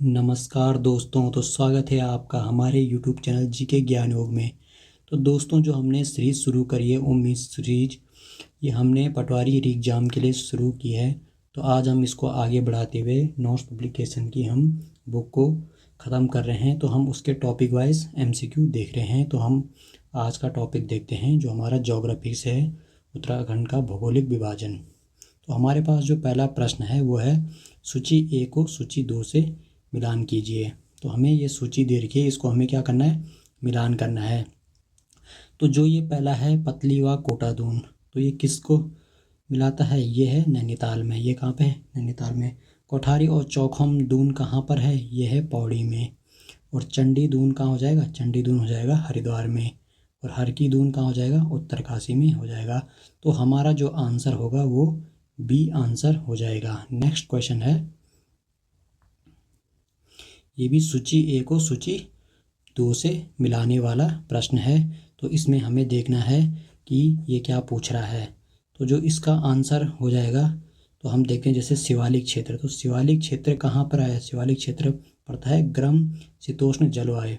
नमस्कार दोस्तों। तो स्वागत है आपका हमारे YouTube चैनल जीके ज्ञान योग में। तो दोस्तों, जो हमने सीरीज़ शुरू करी है उम्मीद सीरीज, ये हमने पटवारी एग्ज़ाम के लिए शुरू की है। तो आज हम इसको आगे बढ़ाते हुए नोट्स पब्लिकेशन की हम बुक को ख़त्म कर रहे हैं। तो हम उसके टॉपिक वाइज MCQ देख रहे हैं। तो हम आज का टॉपिक देखते हैं जो हमारा ज्योग्राफी से है, उत्तराखंड का भौगोलिक विभाजन। तो हमारे पास जो पहला प्रश्न है वो है, सूची ए को सूची 2 से मिलान कीजिए। तो हमें ये सूची दे रखी है, इसको हमें क्या करना है, मिलान करना है। तो जो ये पहला है पतली व कोटा दून, तो ये किसको मिलाता है, ये है नैनीताल में। ये कहाँ पे है, नैनीताल में। कोठारी और चौखम दून कहाँ पर है, ये है पौड़ी में। और चंडी दून कहाँ हो जाएगा, चंडी दून हो जाएगा हरिद्वार में। और हर की दून कहाँ हो जाएगा, उत्तरकाशी में हो जाएगा। तो हमारा जो आंसर होगा वो बी आंसर हो जाएगा। नेक्स्ट क्वेश्चन है, ये भी सूची ए को सूची 2 से मिलाने वाला प्रश्न है। तो इसमें हमें देखना है कि ये क्या पूछ रहा है। तो जो इसका आंसर हो जाएगा, तो हम देखते हैं जैसे शिवालिक क्षेत्र। तो शिवालिक क्षेत्र कहाँ पर है, शिवालिक क्षेत्र पड़ता है गर्म शीतोष्ण जलवायु,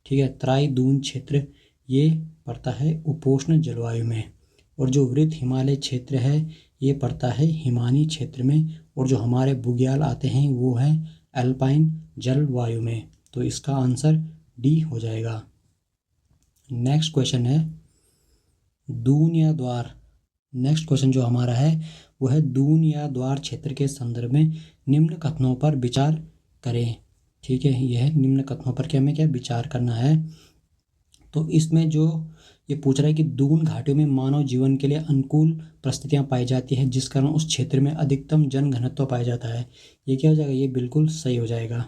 ठीक है। तराई दून क्षेत्र ये पड़ता है उपोष्ण जलवायु में। और जो वृत्त हिमालय क्षेत्र है ये पड़ता है हिमानी क्षेत्र में। और जो हमारे बुग्याल आते हैं वो है अल्पाइन जलवायु में। तो इसका आंसर डी हो जाएगा। नेक्स्ट क्वेश्चन है, दून या द्वार। नेक्स्ट क्वेश्चन जो हमारा है वो है, दून या द्वार क्षेत्र के संदर्भ में निम्न कथनों पर विचार करें, ठीक है। यह है निम्न कथनों पर क्या हमें क्या विचार करना है। तो इसमें जो ये पूछ रहा है कि दून घाटियों में मानव जीवन के लिए अनुकूल परिस्थितियां पाई जाती है, जिस कारण उस क्षेत्र में अधिकतम जन घनत्व पाया जाता है। ये क्या हो जाएगा, ये बिल्कुल सही हो जाएगा।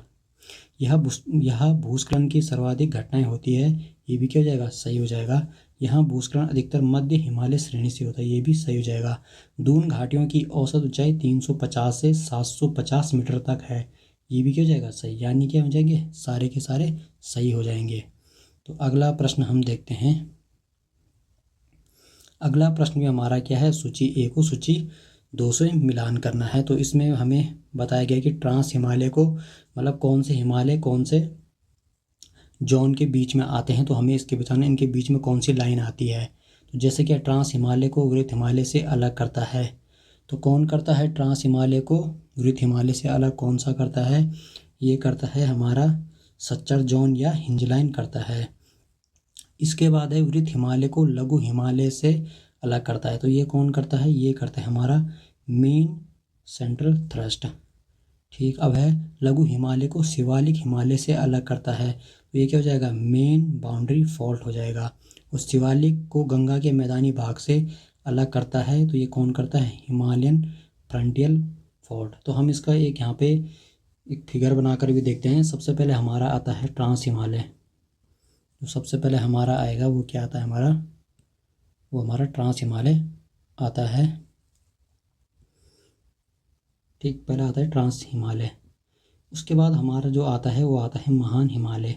यह भूस्खलन की सर्वाधिक घटनाएं होती है, ये भी क्या हो जाएगा, सही हो जाएगा। यहाँ भूस्खलन अधिकतर मध्य हिमालय श्रेणी से होता है, ये भी सही हो जाएगा। दून घाटियों की औसत ऊंचाई 350 से 750 मीटर तक है, ये भी क्या हो जाएगा, सही। यानी क्या हो जाएंगे, सारे के सारे सही हो जाएंगे। तो अगला प्रश्न हम देखते हैं। अगला प्रश्न भी हमारा क्या है, सूची ए को सूची 2 से मिलान करना है। तो इसमें हमें बताया गया कि ट्रांस हिमालय को, मतलब कौन से हिमालय कौन से जोन के बीच में आते हैं। तो हमें इसके बताना इनके बीच में कौन सी लाइन आती है। तो जैसे कि ट्रांस हिमालय को वृत्त हिमालय से अलग करता है। तो कौन करता है ट्रांस हिमालय को वृत्त हिमालय से अलग, कौन सा करता है, ये करता है हमारा सच्चर जोन या हिंज लाइन करता है। इसके बाद है वृत्त हिमालय को लघु हिमालय से अलग करता है। तो ये कौन करता है, ये करता है हमारा मेन सेंट्रल थ्रस्ट, ठीक। अब है लघु हिमालय को शिवालिक हिमालय से अलग करता है। तो ये क्या हो जाएगा, मेन बाउंड्री फॉल्ट हो जाएगा। और शिवालिक को गंगा के मैदानी भाग से अलग करता है। तो ये कौन करता है, हिमालयन फ्रंटियल फॉल्ट। तो हम इसका एक यहाँ पे एक फिगर बनाकर भी देखते हैं। सबसे पहले हमारा आता है ट्रांस हिमालय। तो सबसे पहले हमारा आएगा वो क्या आता है हमारा, वो हमारा ट्रांस हिमालय आता है, ठीक। पहला आता है ट्रांस हिमालय। उसके बाद हमारा जो आता है वो आता है महान हिमालय।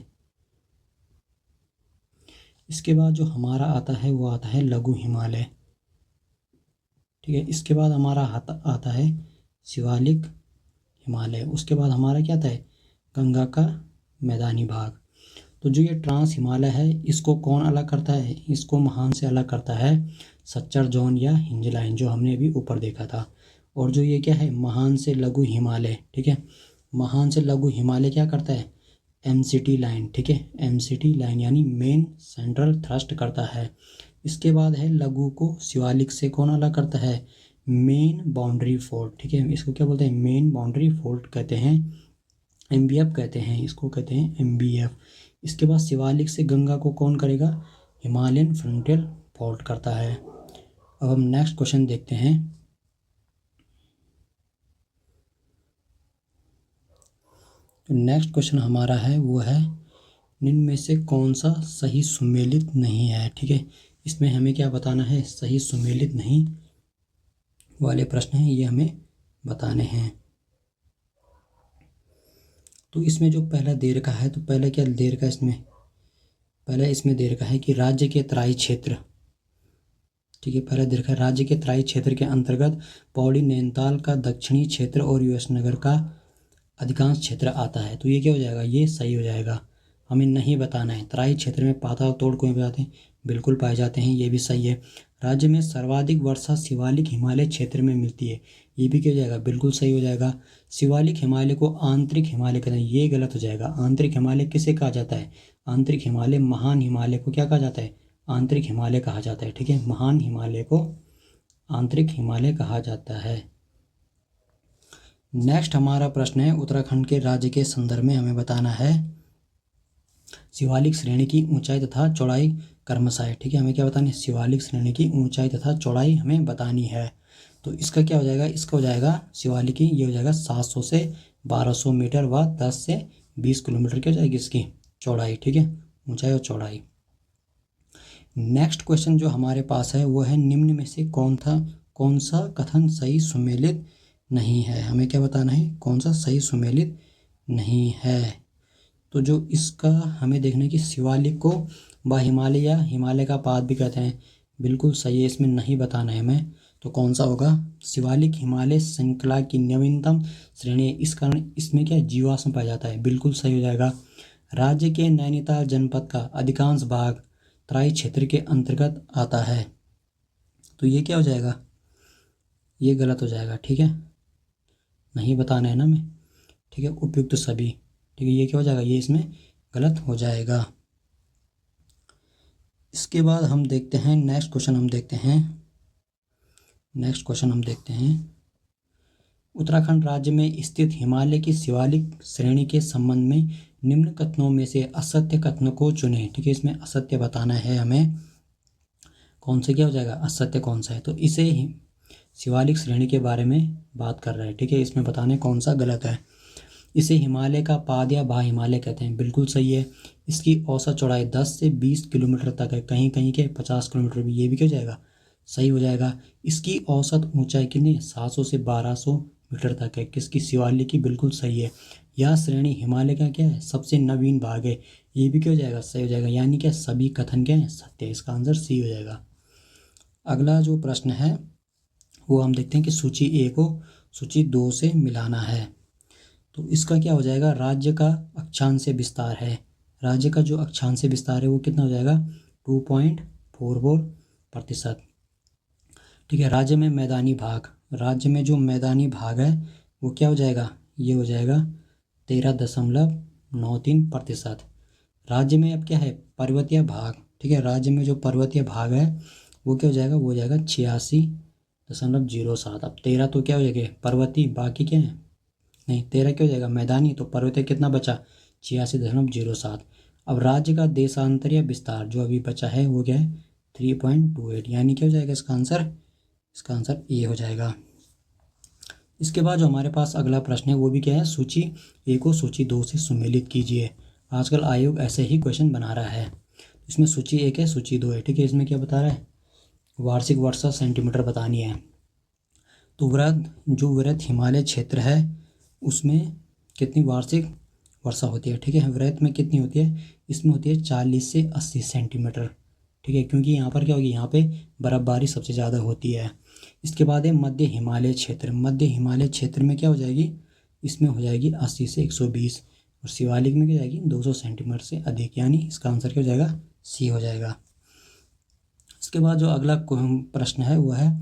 इसके बाद जो हमारा आता है वो आता है लघु हिमालय, ठीक है। इसके बाद हमारा आता है शिवालिक हिमालय। उसके बाद हमारा क्या आता है, गंगा का मैदानी भाग। तो जो ये ट्रांस हिमालय है इसको कौन अलग करता है, इसको महान से अलग करता है सच्चर जोन या हिंज लाइन, जो हमने अभी ऊपर देखा था। और जो ये क्या है, महान से लघु हिमालय, ठीक है। महान से लघु हिमालय क्या करता है, MCT लाइन, ठीक है। MCT लाइन यानी मेन सेंट्रल थ्रस्ट करता है। इसके बाद है लघु को शिवालिक से कौन अलग करता है, मेन बाउंड्री फोल्ड, ठीक है। इसको क्या बोलते हैं, मेन बाउंड्री फोल्ड कहते हैं, MBF कहते हैं, इसको कहते हैं MBF। इसके बाद शिवालिक से गंगा को कौन करेगा, हिमालयन फ्रंटियल फॉल्ट करता है। अब हम नेक्स्ट क्वेश्चन देखते हैं। तो नेक्स्ट क्वेश्चन हमारा है वो है, निम्न में से कौन सा सही सुमेलित नहीं है, ठीक है। इसमें हमें क्या बताना है, सही सुमेलित नहीं वाले प्रश्न हैं ये हमें बताने हैं। तो इसमें जो पहला दे रखा है, तो पहले क्या दे रखा है इसमें, पहले इसमें दे रखा है कि राज्य के तराई क्षेत्र, ठीक है। पहला दे रखा है राज्य के तराई क्षेत्र के अंतर्गत पौड़ी नैनीताल का दक्षिणी क्षेत्र और US नगर का अधिकांश क्षेत्र आता है। तो ये क्या हो जाएगा, ये सही हो जाएगा। हमें नहीं बताना है। तराई क्षेत्र में पाताल तोड़ कुएं पाए जाते हैं, बिल्कुल पाए जाते हैं, ये भी सही है। राज्य में सर्वाधिक वर्षा शिवालिक हिमालय क्षेत्र में मिलती है, ये भी क्या हो जाएगा, बिल्कुल सही हो जाएगा। शिवालिक हिमालय को आंतरिक हिमालय कहते हैं, ये गलत हो जाएगा। आंतरिक हिमालय किसे कहा जाता है, आंतरिक हिमालय, महान हिमालय को क्या कहा जाता है, आंतरिक हिमालय कहा जाता है। ठीक है, महान हिमालय को आंतरिक हिमालय कहा जाता है। नेक्स्ट हमारा प्रश्न है, उत्तराखंड के राज्य के संदर्भ में हमें बताना है शिवालिक श्रेणी की ऊंचाई तथा चौड़ाई क्रमशः। ठीक है, हमें क्या बतानी है, शिवालिक श्रेणी की ऊंचाई तथा चौड़ाई हमें बतानी है। तो इसका क्या हो जाएगा, इसका हो जाएगा शिवालिक की, ये हो जाएगा 700 से 1200 मीटर व 10 से 20 किलोमीटर की हो जाएगी इसकी चौड़ाई। ठीक है, ऊंचाई और चौड़ाई। नेक्स्ट क्वेश्चन जो हमारे पास है वो है, निम्न में से कौन सा कथन सही सुमेलित नहीं है। हमें क्या बताना है, कौन सा सही सुमेलित नहीं है। तो जो इसका हमें देखना है कि शिवालिक को व हिमालय या हिमालय का पाद भी कहते हैं, बिल्कुल सही है, इसमें नहीं बताना है हमें। तो कौन सा होगा, शिवालिक हिमालय श्रृंखला की नवीनतम श्रेणी है, इस कारण इसमें क्या जीवाश्म पाया जाता है, बिल्कुल सही हो जाएगा। राज्य के नैनीताल जनपद का अधिकांश भाग तराई क्षेत्र के अंतर्गत आता है, तो ये क्या हो जाएगा, ये गलत हो जाएगा। ठीक है, नहीं बताना है ना हमें। ठीक है, उपयुक्त सभी। ठीक है, ये क्या हो जाएगा, ये इसमें गलत हो जाएगा। इसके बाद हम देखते हैं नेक्स्ट क्वेश्चन हम देखते हैं उत्तराखंड राज्य में स्थित हिमालय की शिवालिक श्रेणी के संबंध में निम्न कथनों में से असत्य कथनों को चुनें। ठीक है, इसमें असत्य बताना है हमें, कौन से क्या हो जाएगा, असत्य कौन सा है। तो इसे ही शिवालिक श्रेणी के बारे में बात कर रहा है। ठीक है, इसमें बताने कौन सा गलत है। इसे हिमालय का पाद या भा हिमालय कहते हैं, बिल्कुल सही है। इसकी औसत चौड़ाई 10 से 20 किलोमीटर तक है, कहीं कहीं के 50 किलोमीटर भी, ये भी क्या हो जाएगा, सही हो जाएगा। इसकी औसत ऊंचाई कितनी, 700 से 1200 मीटर तक है, किसकी, शिवालिक की, बिल्कुल सही है। यह श्रेणी हिमालय का क्या है, सबसे नवीन भाग है, ये भी क्या हो जाएगा, सही हो जाएगा। यानी क्या सभी कथन क्या है, सत्य है, इसका आंसर सी हो जाएगा। अगला जो प्रश्न है वो हम देखते हैं कि सूची ए को सूची 2 से मिलाना है। तो इसका क्या हो जाएगा, राज्य का अक्षांश विस्तार है, राज्य का जो अक्षांश विस्तार है वो कितना हो जाएगा, 2.44%। ठीक है, राज्य में मैदानी भाग, राज्य में जो मैदानी भाग है वो क्या हो जाएगा, ये हो जाएगा 13.93%। राज्य में अब क्या है, पर्वतीय भाग। ठीक है, राज्य में जो पर्वतीय भाग है वो क्या हो जाएगा, वो हो जाएगा 86.07। अब 13 तो क्या हो जाएगा पर्वतीय, बाकी क्या है, नहीं 13 क्या हो जाएगा मैदानी, तो पर्वतीय कितना बचा, 86.07। अब राज्य का देशांतरीय विस्तार जो अभी बचा है वो क्या है, 3.28, यानी क्या हो जाएगा इसका आंसर ए हो जाएगा। इसके बाद जो हमारे पास अगला प्रश्न है वो भी क्या है, सूची ए को सूची 2 से सुमेलित कीजिए। आजकल आयोग ऐसे ही क्वेश्चन बना रहा है। इसमें सूची 1 है, सूची 2 है। ठीक है, इसमें क्या बता रहा है, वार्षिक वर्षा सेंटीमीटर बतानी है। तो वृहद हिमालय क्षेत्र है उसमें कितनी वार्षिक वर्षा होती है। ठीक है, वृहद में कितनी होती है, इसमें होती है 40 से 80 सेंटीमीटर। ठीक है, क्योंकि यहाँ पर क्या होगी, यहाँ पे बर्फबारी सबसे ज़्यादा होती है। इसके बाद है मध्य हिमालय क्षेत्र, मध्य हिमालय क्षेत्र में क्या हो जाएगी, इसमें हो जाएगी 80 से 120, और शिवालिक में क्या जाएगी 200 सेंटीमीटर से अधिक, यानी इसका आंसर क्या हो जाएगा, सी हो जाएगा। इसके बाद जो अगला प्रश्न है वह है,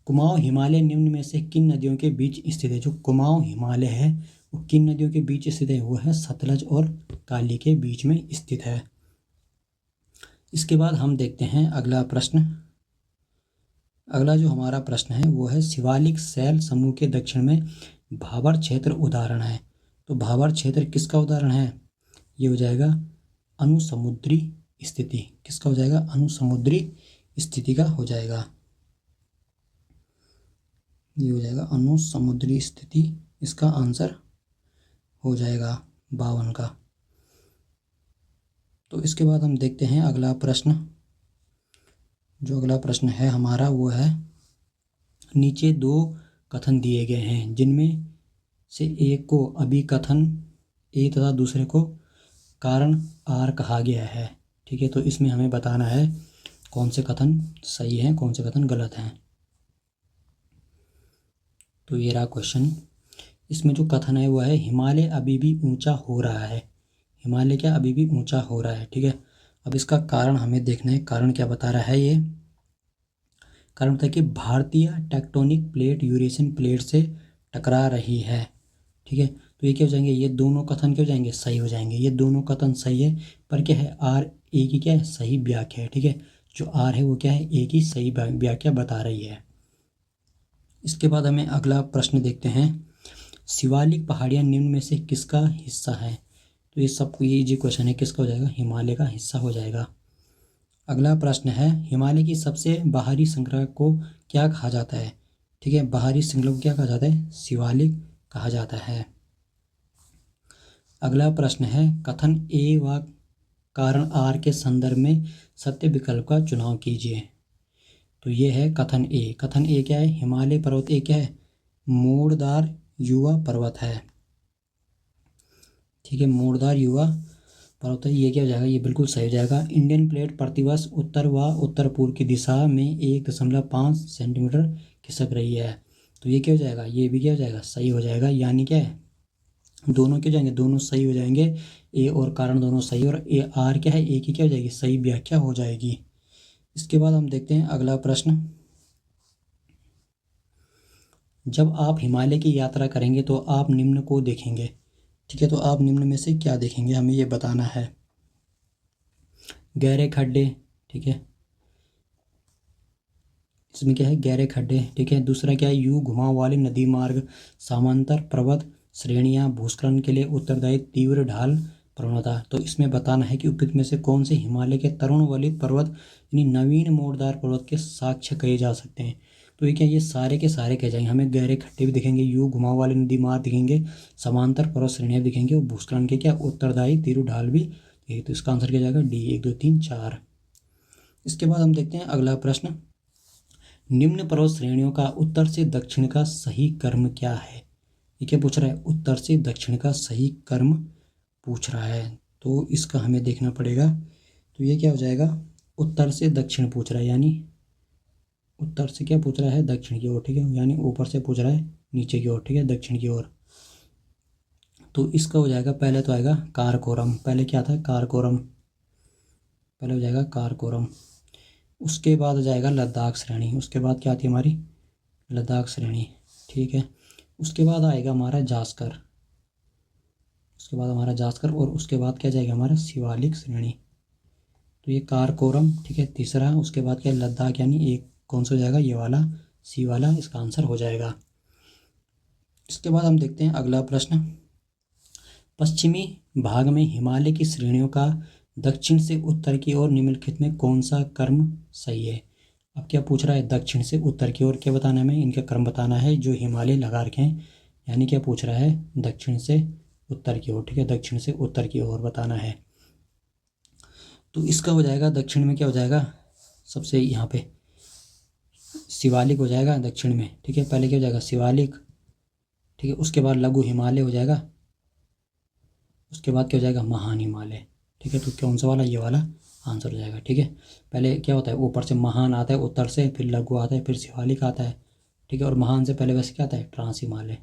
कुमाऊं हिमालय निम्न में से किन नदियों के बीच स्थित है। जो कुमाऊं हिमालय है वो किन नदियों के बीच स्थित है, वो है सतलज और काली के बीच में स्थित है। इसके बाद हम देखते हैं अगला प्रश्न। अगला जो हमारा प्रश्न है वो है, शिवालिक शैल समूह के दक्षिण में भाबर क्षेत्र उदाहरण है। तो भाबर क्षेत्र किसका उदाहरण है, ये हो जाएगा अनुसमुद्री स्थिति, किसका हो जाएगा, अनुसमुद्री स्थिति का हो जाएगा, ये हो जाएगा अनुसमुद्री स्थिति, इसका आंसर हो जाएगा 52 का। तो इसके बाद हम देखते हैं अगला प्रश्न। जो अगला प्रश्न है हमारा वो है, नीचे 2 कथन दिए गए हैं जिनमें से एक को अभिकथन ए तथा दूसरे को कारण आर कहा गया है। ठीक है, तो इसमें हमें बताना है कौन से कथन सही हैं, कौन से कथन गलत हैं। तो ये रहा क्वेश्चन। इसमें जो कथन है वो है हिमालय अभी भी ऊंचा हो रहा है। हिमालय क्या अभी भी ऊंचा हो रहा है, ठीक है। अब इसका कारण हमें देखना है, कारण क्या बता रहा है ये। कारण होता है कि भारतीय टेक्टोनिक प्लेट यूरेशियन प्लेट से टकरा रही है, ठीक है। तो ये क्या हो जाएंगे, ये दोनों कथन क्या हो जाएंगे, सही हो जाएंगे। ये दोनों कथन सही है, पर क्या है, आर ए की क्या है, सही व्याख्या है, ठीक है। जो आर है वो क्या है, ए की सही व्याख्या बता रही है। इसके बाद हमें अगला प्रश्न देखते हैं, शिवालिक पहाड़ियाँ निम्न में से किसका हिस्सा है। तो ये सबको ये इजी क्वेश्चन है, किसका हो जाएगा, हिमालय का हिस्सा हो जाएगा। अगला प्रश्न है, हिमालय की सबसे बाहरी श्रृंखला को क्या कहा जाता है, ठीक है। बाहरी श्रृंखला को क्या कहा जाता है, शिवालिक कहा जाता है। अगला प्रश्न है, कथन ए व कारण आर के संदर्भ में सत्य विकल्प का चुनाव कीजिए। तो ये है कथन ए। कथन ए क्या है, हिमालय पर्वत एक क्या है, मोड़दार युवा पर्वत है, ठीक है। मोड़दार युवा पर्वत है, ये क्या हो जाएगा, ये बिल्कुल सही हो जाएगा। इंडियन प्लेट प्रतिवर्ष उत्तर व उत्तर पूर्व की दिशा में 1.5 सेंटीमीटर खिसक रही है। तो ये क्या हो जाएगा, ये भी क्या हो जाएगा, सही हो जाएगा। यानी क्या है, दोनों क्या हो जाएंगे, दोनों सही हो जाएंगे। ए और कारण दोनों सही, और ए आर क्या है, ए की क्या हो जाएगी, सही व्याख्या हो जाएगी। इसके बाद हम देखते हैं अगला प्रश्न, जब आप हिमालय की यात्रा करेंगे तो आप निम्न को देखेंगे, ठीक है। तो आप निम्न में से क्या देखेंगे, हमें ये बताना है। गहरे खड्डे, ठीक है, इसमें क्या है, गहरे खड्डे, ठीक है। दूसरा क्या है, यू घुमाव वाले नदी मार्ग, समांतर पर्वत श्रेणियां, भूस्खलन के लिए उत्तरदायी तीव्र ढाल प्रवणता। तो इसमें बताना है कि उपयुक्त में से कौन से हिमालय के तरुण वाले पर्वत यानी नवीन मोड़दार पर्वत के साक्ष्य कहे जा सकते हैं। तो ये क्या, ये सारे के सारे कह जाएंगे। हमें गहरे खड्डे भी दिखेंगे, यू घुमाव वाले नदी मार्ग दिखेंगे, समांतर पर्वत श्रेणियां दिखेंगे, और भूस्खलन के क्या उत्तरदायी तीव्र ढाल भी। तो इसका आंसर क्या जाएगा, डी, 1 2 3 4। इसके बाद हम देखते हैं अगला प्रश्न, निम्न पर्वत श्रेणियों का उत्तर से दक्षिण का सही क्रम क्या है। ये क्या पूछ रहा है, उत्तर से दक्षिण का सही क्रम पूछ रहा है। तो इसका हमें देखना पड़ेगा। तो ये क्या हो जाएगा, उत्तर से दक्षिण पूछ रहा है, यानी उत्तर से क्या पूछ रहा है, दक्षिण की ओर, ठीक है। यानी ऊपर से पूछ रहा है नीचे की ओर, ठीक है, दक्षिण की ओर। तो इसका हो जाएगा, पहले तो आएगा कारकोरम। पहले क्या था, कारकोरम, पहले हो जाएगा कारकोरम। उसके बाद आ जाएगा लद्दाख श्रेणी। उसके बाद क्या आती है हमारी, लद्दाख श्रेणी, ठीक है। उसके बाद आएगा हमारा जास्कर, उसके बाद हमारा जास्कर, और उसके बाद क्या जाएगा हमारा शिवालिक श्रेणी। तो ये कारकोरम, ठीक है, तीसरा। उसके बाद क्या, लद्दाख, यानी एक कौन सा हो जाएगा, ये वाला, सी वाला इसका आंसर हो जाएगा। इसके बाद हम देखते हैं अगला प्रश्न, पश्चिमी भाग में हिमालय की श्रेणियों का दक्षिण से उत्तर की ओर निम्नलिखित में कौन सा क्रम सही है। अब क्या पूछ रहा है, दक्षिण से उत्तर की ओर क्या बताना है हमें, इनका क्रम बताना है जो हिमालय लगा रखे हैं। यानी क्या पूछ रहा है, दक्षिण से उत्तर की ओर, ठीक है, दक्षिण से उत्तर की ओर बताना है। तो इसका हो जाएगा, दक्षिण में क्या हो जाएगा, सबसे यहाँ पे शिवालिक हो जाएगा दक्षिण में, ठीक है। पहले क्या हो जाएगा, शिवालिक, ठीक है। उसके बाद लघु हिमालय हो जाएगा, उसके बाद क्या हो जाएगा, महान हिमालय, ठीक है। तो कौन सा वाला, ये वाला आंसर हो जाएगा, ठीक है। पहले क्या होता है, ऊपर से महान आता है उत्तर से, फिर लघु आता है, फिर शिवालिक आता है, ठीक है। और महान से पहले वैसे क्या आता है, ट्रांस हिमालय,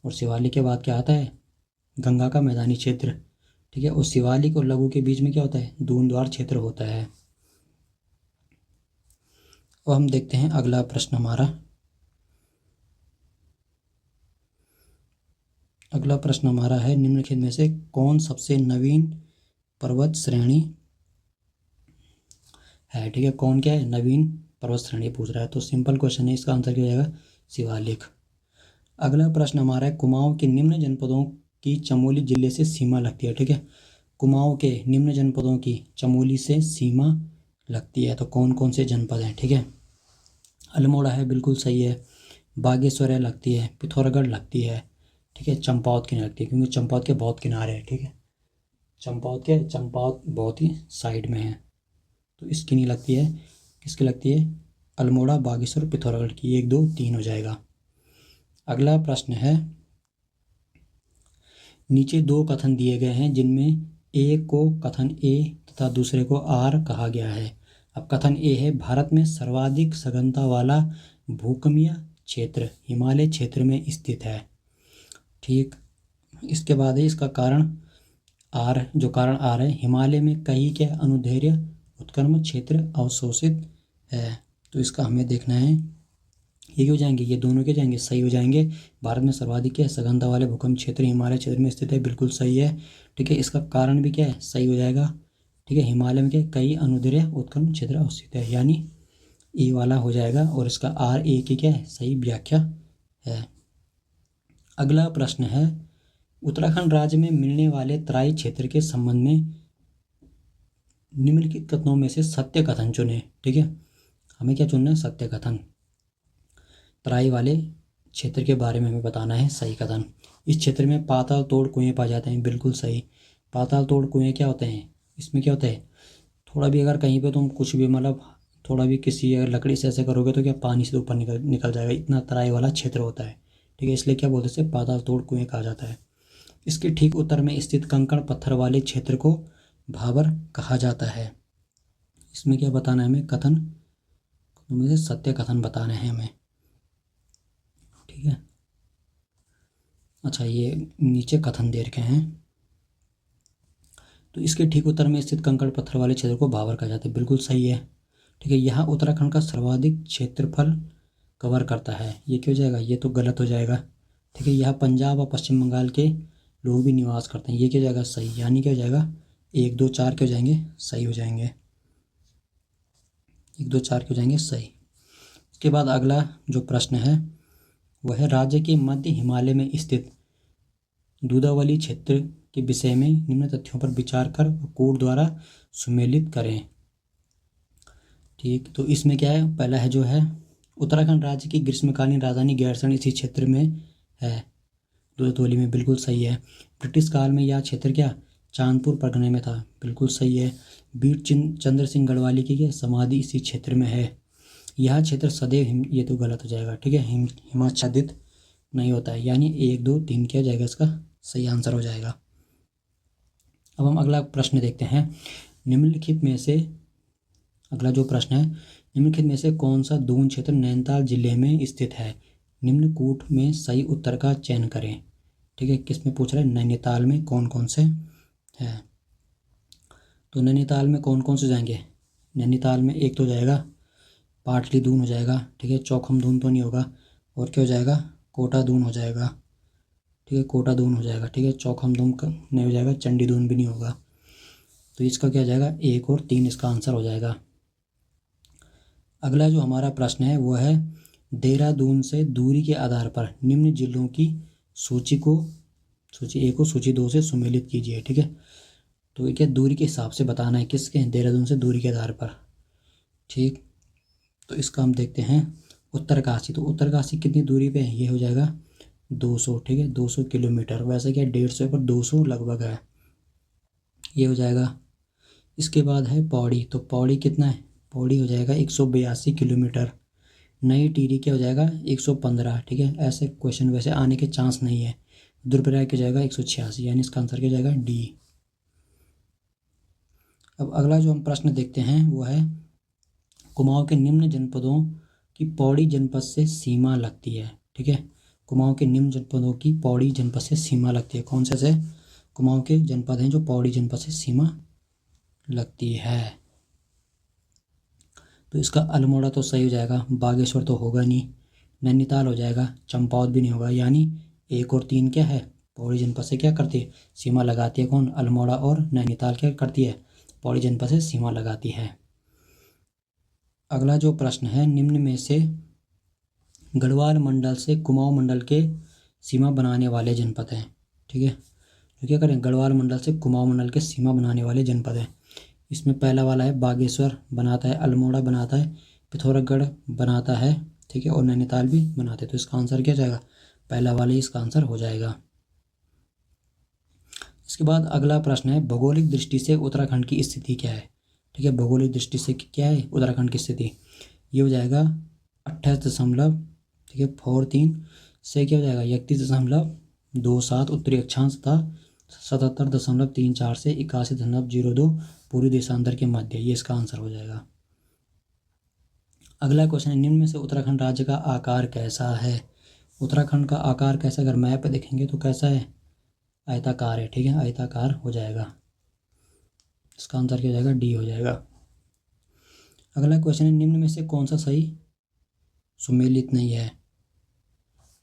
और शिवालिक के बाद क्या आता है, गंगा का मैदानी क्षेत्र, ठीक है। और शिवालिक और लघु के बीच में क्या होता है, दूनद्वार क्षेत्र होता है। और हम देखते हैं अगला प्रश्न हमारा, अगला प्रश्न हमारा है, निम्नलिखित में से कौन सबसे नवीन पर्वत श्रेणी है, ठीक है। कौन क्या है, नवीन पर्वत श्रेणी पूछ रहा है। तो सिंपल क्वेश्चन है, इसका आंसर क्या हो जाएगा, शिवालिक। अगला प्रश्न हमारा है, कुमाऊं के निम्न जनपदों की चमोली जिले से सीमा लगती है, ठीक है। कुमाऊं के निम्न जनपदों की चमोली से सीमा लगती है। तो कौन कौन से जनपद हैं, ठीक है। अल्मोड़ा है, बिल्कुल सही है। बागेश्वर है, लगती है। पिथौरागढ़ लगती है, ठीक है। चंपावत की नहीं लगती है, क्योंकि चंपावत के बहुत किनारे है, ठीक है। चंपावत बहुत ही साइड में है, तो इसकी नहीं लगती है। किसकी लगती है, अल्मोड़ा, बागेश्वर, पिथौरागढ़ की। 1 2 3 हो जाएगा। अगला प्रश्न है, नीचे 2 कथन दिए गए हैं जिनमें एक को कथन ए तथा दूसरे को आर कहा गया है। अब कथन ए है, भारत में सर्वाधिक सघनता वाला भूकंपीय क्षेत्र हिमालय क्षेत्र में स्थित है। ठीक। इसके बाद है इसका कारण आर, जो कारण आर है, हिमालय में कई क्या अनुदैर्ध्य उत्क्रमण क्षेत्र अवशोषित है। तो इसका हमें देखना है, ये हो जाएंगे, ये दोनों के जाएंगे, सही हो जाएंगे। भारत में सर्वाधिक क्या है, सघनता वाले भूकंप क्षेत्र हिमालय क्षेत्र में स्थित है, बिल्कुल सही है। ठीक है, इसका कारण भी क्या है, सही हो जाएगा। ठीक है, हिमालय में क्या कई अनुदैर्ध्य उत्क्रमण क्षेत्र अवस्थित है, यानी ए वाला हो जाएगा, और इसका आर ए की क्या है, सही व्याख्या है। अगला प्रश्न है, उत्तराखंड राज्य में मिलने वाले तराई क्षेत्र के संबंध में निम्नलिखित कथनों में से सत्य कथन चुने। ठीक है, हमें क्या चुनना है, सत्य कथन। तराई वाले क्षेत्र के बारे में हमें बताना है सही कथन। इस क्षेत्र में पाताल तोड़ कुएं पाए जाते हैं, बिल्कुल सही। पाताल तोड़ कुएं क्या होते हैं, इसमें क्या होता है, थोड़ा भी अगर कहीं पे तुम कुछ भी मतलब थोड़ा भी किसी अगर लकड़ी से ऐसे करोगे तो क्या पानी से ऊपर निकल जाएगा, इतना तराई वाला क्षेत्र होता है। ठीक है, इसलिए क्या बोलते हैं, पाताल तोड़ कुएं कहा जाता है। इसके ठीक उत्तर में स्थित कंकड़ पत्थर वाले क्षेत्र को भाबर कहा जाता है। इसमें क्या बताना है हमें, कथन में से सत्य कथन बताने हैं हमें। ठीक है, अच्छा ये नीचे कथन दे रखे हैं। तो इसके ठीक उत्तर में स्थित कंकड़ पत्थर वाले क्षेत्र को भाबर कहा जाता है, बिल्कुल सही है। ठीक है, यहाँ उत्तराखंड का सर्वाधिक क्षेत्रफल कवर करता है, ये क्यों जाएगा, ये तो गलत हो जाएगा। ठीक है, यहाँ पंजाब और पश्चिम बंगाल के लोग भी निवास करते हैं, ये क्या जाएगा, सही, यानी क्या हो जाएगा, 1 2 4 के हो जाएंगे, सही हो जाएंगे, 1 2 4 के हो जाएंगे सही। इसके बाद अगला जो प्रश्न है वह है, राज्य के मध्य हिमालय में स्थित दूधावली क्षेत्र के विषय में निम्न तथ्यों पर विचार कर कोड द्वारा सुमेलित करें। ठीक, तो इसमें क्या है, पहला है जो है, उत्तराखंड राज्य की ग्रीष्मकालीन राजधानी गैरसैंण इसी क्षेत्र में है, दूधावली में, बिल्कुल सही है। ब्रिटिश काल में यह क्षेत्र क्या चांदपुर परगने में था, बिल्कुल सही है। वीर चंद्र सिंह गढ़वाली की क्या समाधि इसी क्षेत्र में है। यह क्षेत्र सदैव ये तो गलत हो जाएगा। ठीक है, हिमाच्छादित नहीं होता है, यानी 1 2 3 क्या जाएगा, इसका सही आंसर हो जाएगा। अब हम अगला प्रश्न देखते हैं, निम्नलिखित में से, अगला जो प्रश्न है, निम्नलिखित में से कौन सा दून क्षेत्र नैनीताल जिले में स्थित है, निम्न कूट में सही उत्तर का चयन करें। ठीक है, किस में पूछ रहा है, नैनीताल में कौन कौन से है। तो नैनीताल में कौन कौन से जाएंगे, नैनीताल में एक तो जाएगा पाटली दून हो जाएगा। ठीक है, चौखम दून तो नहीं होगा, और क्या हो जाएगा, कोटा दून हो जाएगा। ठीक है, कोटा दून हो जाएगा। ठीक है, चौखम दून का नहीं हो जाएगा, चंडी दून भी नहीं होगा। तो इसका क्या हो जाएगा, 1 और 3 इसका आंसर हो जाएगा। अगला जो हमारा प्रश्न है वो है, देहरादून से दूरी के आधार पर निम्न जिलों की सूची 1 को सूची 2 से सुमेलित कीजिए। ठीक है, तो ये क्या दूरी के हिसाब से बताना है, किसके, देहरादून से दूरी के आधार पर। ठीक, तो इसका हम देखते हैं, उत्तरकाशी, तो उत्तरकाशी कितनी दूरी पे है, ये हो जाएगा 200। ठीक है, 200 किलोमीटर, वैसे क्या 150 पर 200 लगभग है, ये हो जाएगा। इसके बाद है पौड़ी, तो पौड़ी कितना है, पौड़ी हो जाएगा 182 किलोमीटर। नई टिहरी क्या हो जाएगा, 115। ठीक है, ऐसे क्वेश्चन वैसे आने के चांस नहीं है। रुद्रप्रयाग क्या जाएगा 186, यानी इसका आंसर क्या जाएगा, डी। अब अगला जो हम प्रश्न देखते हैं वो है, कुमाऊं के निम्न जनपदों की पौड़ी जनपद से सीमा लगती है। ठीक है, कुमाऊं के निम्न जनपदों की पौड़ी जनपद से सीमा लगती है, कौन से कुमाऊं के जनपद हैं जो पौड़ी जनपद से सीमा लगती है। तो इसका अल्मोड़ा तो सही हो जाएगा, बागेश्वर तो होगा नहीं, नैनीताल हो जाएगा, चंपावत भी नहीं होगा, यानी 1 और 3 क्या है, पौड़ी जनपद से क्या करती है, सीमा लगाती है, कौन, अल्मोड़ा और नैनीताल क्या करती है, पौड़ी जनपद से सीमा लगाती है। अगला जो प्रश्न है, निम्न में से गढ़वाल मंडल से कुमाऊं मंडल के सीमा बनाने वाले जनपद हैं। ठीक है, तो क्या करें, गढ़वाल मंडल से कुमाऊं मंडल के सीमा बनाने वाले जनपद हैं। इसमें पहला वाला है बागेश्वर बनाता है, अल्मोड़ा बनाता है, पिथौरागढ़ बनाता है। ठीक है, और नैनीताल भी बनाते हैं। तो इसका आंसर क्या जाएगा, पहला वाला ही इसका आंसर हो जाएगा। इसके बाद अगला प्रश्न है, भौगोलिक दृष्टि से उत्तराखंड की स्थिति क्या है। ठीक है, भौगोलिक दृष्टि से क्या है उत्तराखंड की स्थिति, ये हो जाएगा 28 ठीक है 43 से क्या हो जाएगा 31.27 उत्तरी अक्षांश तथा 77.34 से 81.02 पूर्वी देशांतर के मध्य, ये इसका आंसर हो जाएगा। अगला क्वेश्चन है, निम्न में से उत्तराखंड राज्य का आकार कैसा है। उत्तराखंड का आकार कैसा, अगर मैप पे देखेंगे तो कैसा है, आयताकार है। ठीक है, आयताकार हो जाएगा। इसका आंसर क्या हो जाएगा, डी हो जाएगा। अगला क्वेश्चन है, निम्न में से कौन सा सही सुमेलित नहीं है।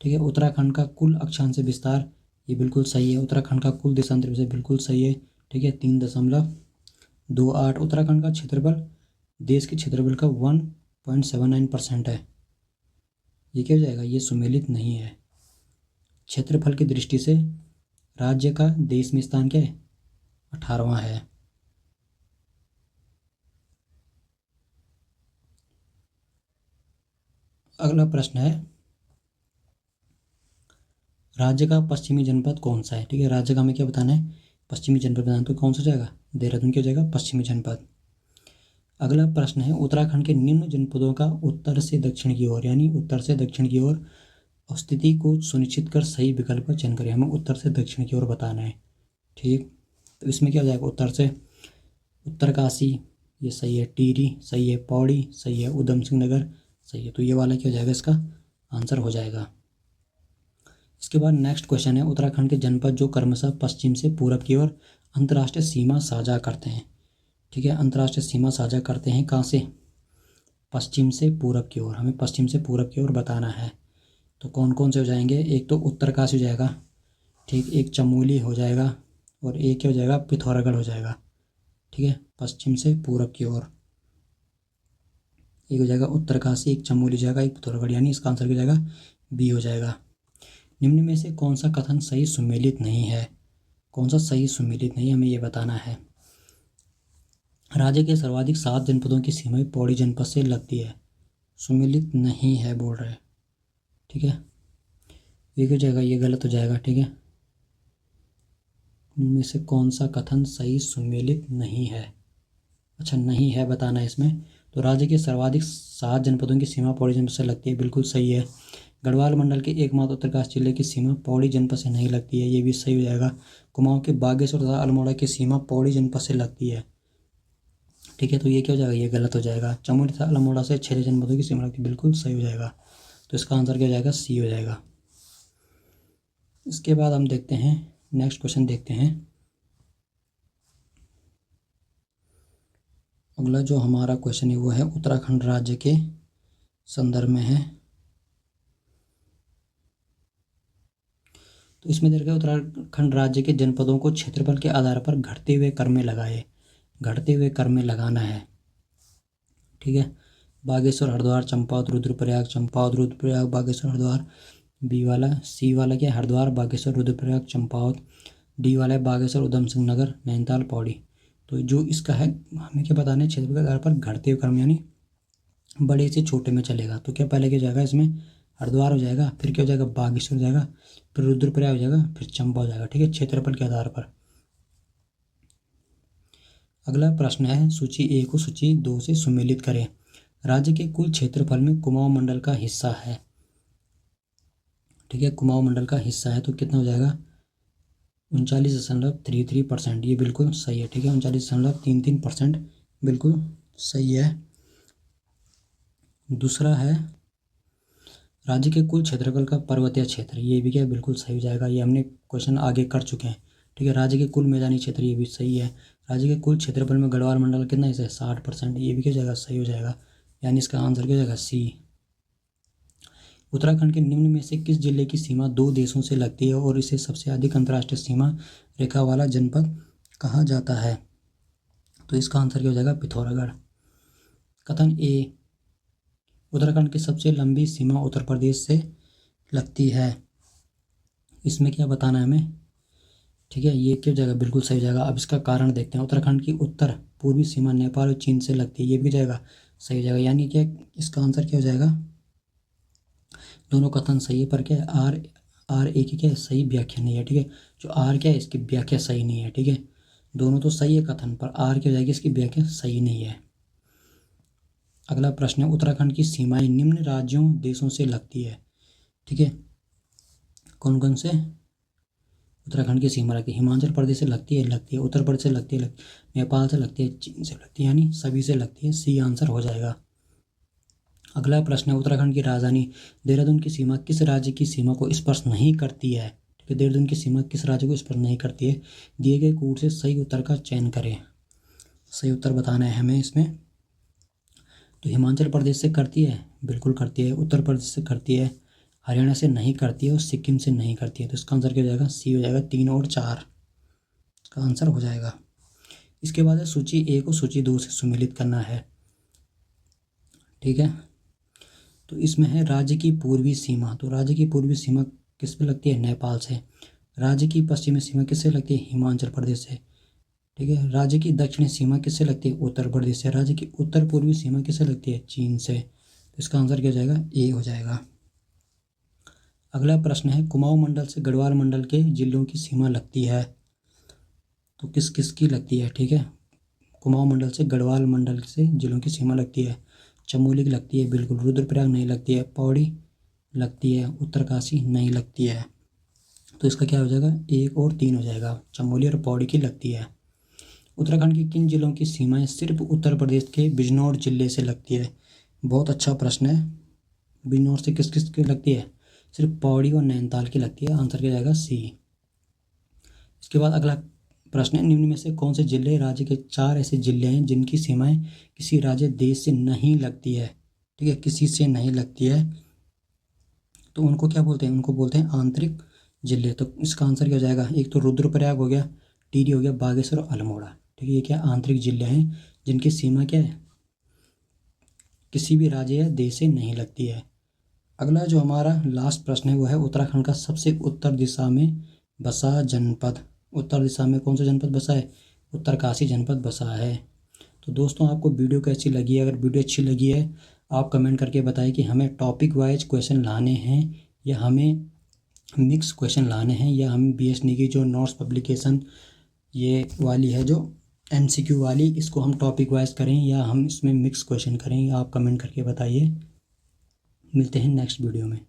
ठीक है, उत्तराखंड का कुल अक्षांश विस्तार, ये बिल्कुल सही है। उत्तराखंड का कुल देशांतर विस्तार बिल्कुल सही है। ठीक है, 3.28। उत्तराखंड का क्षेत्रफल देश के क्षेत्रफल का 1.79% है। ये क्या हो जाएगा, ये सुमेलित नहीं है। क्षेत्रफल की दृष्टि से राज्य का देश में स्थान क्या है, 18वां है। अगला प्रश्न है, राज्य का पश्चिमी जनपद कौन सा है। ठीक है, राज्य का हमें क्या बताना है, पश्चिमी जनपद बताना। तो कौन सा हो जाएगा, देहरादून क्या हो जाएगा, पश्चिमी जनपद। अगला प्रश्न है, उत्तराखंड के निम्न जनपदों का उत्तर से दक्षिण की ओर, यानी उत्तर से दक्षिण की ओर स्थिति को सुनिश्चित कर सही विकल्प का चयन करें। हमें उत्तर से दक्षिण की ओर बताना है। ठीक, तो इसमें क्या हो जाएगा, उत्तर से उत्तरकाशी, ये सही है। टिहरी सही है। पौड़ी सही है। उधम सिंह नगर सही है। तो ये वाला क्या हो जाएगा, इसका आंसर हो जाएगा। इसके बाद नेक्स्ट क्वेश्चन है, उत्तराखंड के जनपद जो क्रमशः पश्चिम से पूरब की ओर अंतर्राष्ट्रीय सीमा साझा करते हैं। ठीक है, अंतर्राष्ट्रीय सीमा साझा करते हैं कहाँ से, पश्चिम से पूरब की ओर। हमें पश्चिम से पूरब की ओर बताना है। तो कौन कौन से हो जाएंगे, एक तो उत्तरकाशी हो जाएगा। ठीक, एक चमोली हो जाएगा, और एक क्या हो जाएगा, पिथौरागढ़ हो जाएगा। ठीक है, पश्चिम से पूरब की ओर एक हो जाएगा उत्तरकाशी, एक चमोली जाएगा, एक पिथौरागढ़, यानी इसका आंसर क्या हो जाएगा, बी हो जाएगा। निम्न में से कौन सा कथन सही सुमेलित नहीं है, कौन सा सही सुमेलित नहीं, हमें ये बताना है। राज्य के सर्वाधिक 7 जनपदों की सीमाएं पौड़ी जनपद से लगती है, सुमेलित नहीं है बोल रहे। ठीक है, ये हो जाएगा, ये गलत हो जाएगा। ठीक है, इनमें से कौन सा कथन सही सुमेलित नहीं है, अच्छा नहीं है बताना है इसमें। तो राज्य के सर्वाधिक 7 जनपदों की सीमा पौड़ी जनपद से लगती है, बिल्कुल सही है। गढ़वाल मंडल के एकमात्र उत्तरकाशी जिले की सीमा पौड़ी जनपद से नहीं लगती है, ये भी सही हो जाएगा। कुमाऊं के बागेश्वर तथा अल्मोड़ा की सीमा पौड़ी जनपद से लगती है। ठीक है, तो ये क्या हो जाएगा, ये गलत हो जाएगा। चमोली तथा अल्मोड़ा से 6 जनपदों की सीमा लगती है, बिल्कुल सही हो जाएगा। तो इसका आंसर क्या हो जाएगा, सी हो जाएगा। इसके बाद हम देखते हैं, नेक्स्ट क्वेश्चन देखते हैं। अगला जो हमारा क्वेश्चन है वो है उत्तराखंड राज्य के संदर्भ में है। तो इसमें देखिए, उत्तराखंड राज्य के जनपदों को क्षेत्रफल के आधार पर घटते हुए क्रम में लगाए, घटते हुए क्रम में लगाना है। ठीक है, बागेश्वर हरिद्वार चंपावत रुद्रप्रयाग, चंपावत रुद्रप्रयाग बागेश्वर हरिद्वार। बी वाला, सी वाला क्या है, हरिद्वार बागेश्वर रुद्रप्रयाग चंपावत। डी वाला है बागेश्वर उधम सिंह नगर नैनीताल पौड़ी। तो जो इसका है, हमें क्या बताना है, क्षेत्रफल के आधार पर घटते हुए क्रम, यानी बड़े से छोटे में चलेगा। तो क्या पहले क्या जाएगा, इसमें हरिद्वार हो जाएगा, फिर क्या हो जाएगा, बागेश्वर हो जाएगा, फिर रुद्रप्रयाग हो जाएगा, फिर चंपा हो जाएगा। ठीक है, क्षेत्रफल के आधार पर। अगला प्रश्न है, सूची ए को सूची 2 से सुमेलित करें। राज्य के कुल क्षेत्रफल में कुमाऊं मंडल का हिस्सा है। ठीक है, कुमाऊं मंडल का हिस्सा है, तो कितना हो जाएगा, 39.33%। ये बिल्कुल सही है। ठीक है, 39.33% बिल्कुल सही है। दूसरा है, राज्य के कुल क्षेत्रफल का पर्वतीय क्षेत्र, ये भी क्या बिल्कुल सही हो जाएगा। ये हमने क्वेश्चन आगे कर चुके हैं। ठीक है, राज्य के कुल मैदानी क्षेत्र, ये भी सही है। राज्य के कुल क्षेत्रफल में गढ़वाल मंडल का कितना हिस्सा है, 60%, ये भी क्या हो जाएगा, सही हो जाएगा। यानी इसका आंसर क्या हो जाएगा, सी। उत्तराखंड के निम्न में से किस जिले की सीमा 2 देशों से लगती है और इसे सबसे अधिक अंतर्राष्ट्रीय सीमा रेखा वाला जनपद कहा जाता है। तो इसका आंसर क्या हो जाएगा, पिथौरागढ़। कथन ए, उत्तराखंड की सबसे लंबी सीमा उत्तर प्रदेश से लगती है, इसमें क्या बताना है हमें। ठीक है, ये क्या हो जाएगा, बिल्कुल सही हो जाएगा। अब इसका कारण देखते हैं। उत्तराखंड की उत्तर पूर्वी सीमा नेपाल और चीन से लगती है, ये भी जाएगा सही हो जाएगा। यानी क्या इसका आंसर क्या हो जाएगा, दोनों कथन सही है, पर क्या है, आर ए की क्या है, सही व्याख्या नहीं है। ठीक है, जो आर क्या है, इसकी व्याख्या सही नहीं है। ठीक है, दोनों तो सही है कथन, पर आर क्या हो जाएगी, इसकी व्याख्या सही नहीं है। अगला प्रश्न है, उत्तराखंड की सीमाएं निम्न राज्यों देशों से लगती है। ठीक है, कौन कौन से उत्तराखंड की सीमा लगती है, हिमाचल प्रदेश से लगती है, उत्तर प्रदेश से लगती है, नेपाल से लगती है, चीन से लगती है, यानी सभी से लगती है। सी आंसर हो जाएगा। अगला प्रश्न है, उत्तराखंड की राजधानी देहरादून की सीमा किस राज्य की सीमा को स्पर्श नहीं करती है? ठीक है, देहरादून की सीमा किस राज्य को स्पर्श नहीं करती है? दिए गए कूट से सही उत्तर का चयन करें। सही उत्तर बताना है हमें इसमें। तो हिमाचल प्रदेश से करती है, बिल्कुल करती है। उत्तर प्रदेश से करती है, हरियाणा से नहीं करती है और सिक्किम से नहीं करती है। तो इसका आंसर क्या हो जाएगा? सी हो जाएगा। 3 और 4 का आंसर हो जाएगा। इसके बाद है सूची ए को सूची 2 से सुमेलित करना है। ठीक है, तो इसमें है राज्य की पूर्वी सीमा। तो राज्य की पूर्वी सीमा किस पे लगती है? नेपाल से। राज्य की पश्चिमी सीमा किससे लगती है? हिमाचल प्रदेश से। ठीक है, राज्य की दक्षिणी सीमा किससे लगती है? उत्तर प्रदेश से। राज्य की उत्तर पूर्वी सीमा किससे लगती है? चीन से। तो इसका आंसर क्या हो जाएगा? ए हो जाएगा। अगला प्रश्न है, कुमाऊं मंडल से गढ़वाल मंडल के जिलों की सीमा लगती है। तो किस किस की लगती है? ठीक है, कुमाऊं मंडल से गढ़वाल मंडल से जिलों की सीमा लगती है। चमोली की लगती है, बिल्कुल। रुद्रप्रयाग नहीं लगती है। पौड़ी लगती है। उत्तरकाशी नहीं लगती है। तो इसका क्या हो जाएगा? 1 और 3 हो जाएगा। चमोली और पौड़ी की लगती है। उत्तराखंड के किन जिलों की सीमाएं सिर्फ उत्तर प्रदेश के बिजनौर जिले से लगती है? बहुत अच्छा प्रश्न है। बिजनौर से किस किस की लगती है? सिर्फ पौड़ी और नैनीताल की लगती है। आंसर क्या जाएगा? सी। इसके बाद अगला प्रश्न है, निम्न में से कौन से जिले राज्य के 4 ऐसे जिले हैं जिनकी सीमाएं किसी राज्य देश से नहीं लगती है? ठीक है, किसी से नहीं लगती है, तो उनको क्या बोलते हैं? उनको बोलते हैं आंतरिक जिले। तो इसका आंसर क्या हो जाएगा? एक तो रुद्रप्रयाग हो गया, टिहरी हो गया, बागेश्वर और अल्मोड़ा। ठीक है, ये क्या आंतरिक जिले हैं जिनकी सीमा क्या है? किसी भी राज्य या देश से नहीं लगती है। अगला जो हमारा लास्ट प्रश्न है वो है, उत्तराखंड का सबसे उत्तर दिशा में बसा जनपद। उत्तर दिशा में कौन सा जनपद बसा है? उत्तरकाशी जनपद बसा है। तो दोस्तों, आपको वीडियो कैसी लगी है? अगर वीडियो अच्छी लगी है आप कमेंट करके बताएं कि हमें टॉपिक वाइज क्वेश्चन लाने हैं या हमें मिक्स क्वेश्चन लाने हैं, या हम BSNI की जो नोट्स पब्लिकेशन ये वाली है जो MCQ वाली, इसको हम टॉपिक वाइज करें या हम इसमें मिक्स क्वेश्चन करें। आप कमेंट करके बताइए। मिलते हैं नेक्स्ट वीडियो में।